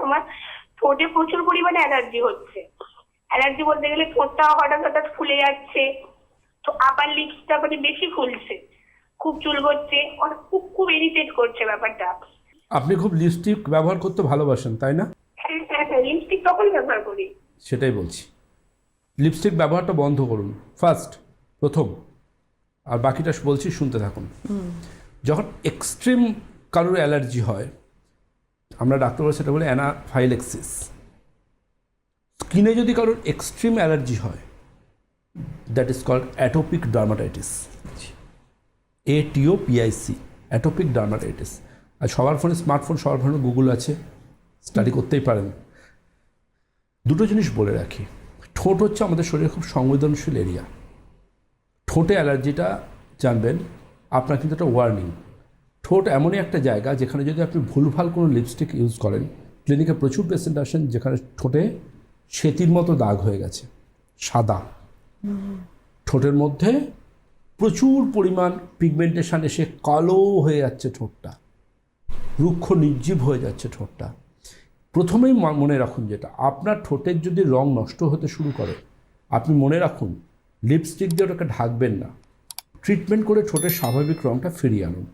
আমার ঠোঁটে প্রচুর পরিমাণে অ্যালার্জি হচ্ছে। অ্যালার্জি বলতে গেলে ঠোঁটটা হঠাৎ হঠাৎ ফুলে যাচ্ছে, তো আপার লিপসটা মানে বেশি ফুলছে, খুব চুল করছে, খুব খুব ইরিটেট করছে ব্যাপারটা। আপনি খুব লিপস্টিক ব্যবহার করতে ভালোবাসেন, তাই না? হ্যাঁ হ্যাঁ হ্যাঁ, লিপস্টিক তখন ব্যবহার করি। সেটাই বলছি, লিপস্টিক ব্যবহারটা বন্ধ করুন প্রথম, আর বাকিটা বলছি শুনতে থাকুন। যখন এক্সট্রিম কারোর অ্যালার্জি হয়, আমরা ডাক্তাররা সেটা বলি অ্যানাফাইলেক্সিস। স্কিনে যদি কারোর এক্সট্রিম অ্যালার্জি হয়, that is called atopic dermatitis, ATOPIC, atopic dermatitis. আর সবার ফোনে স্মার্টফোন, সবার ফোনে গুগল আছে, স্টাডি করতেই পারেন। দুটো জিনিস বলে রাখি, ঠোঁট হচ্ছে আমাদের শরীরে খুব সংবেদনশীল এরিয়া। ঠোঁটে অ্যালার্জিটা জানবেন আপনার কিন্তু একটা ওয়ার্নিং। ঠোঁট এমনই একটা জায়গা যেখানে যদি আপনি ভুলভাল কোনো লিপস্টিক ইউজ করেন, ক্লিনিকে প্রচুর পেশেন্ট আসেন যেখানে ঠোঁটে সেতির মতো দাগ হয়ে গেছে, সাদা। ঠোঁটের মধ্যে প্রচুর পরিমাণ পিগমেন্টেশন এসে কালো হয়ে যাচ্ছে ঠোঁটটা, রুক্ষ নির্জীব হয়ে যাচ্ছে ঠোঁটটা। প্রথমেই মনে রাখুন, যেটা আপনার ঠোঁটের যদি রং নষ্ট হতে শুরু করে, আপনি মনে রাখুন লিপস্টিক দিয়ে ওটাকে ঢাকবেন না, ট্রিটমেন্ট করে ঠোঁটের স্বাভাবিক রংটা ফিরিয়ে আনুন।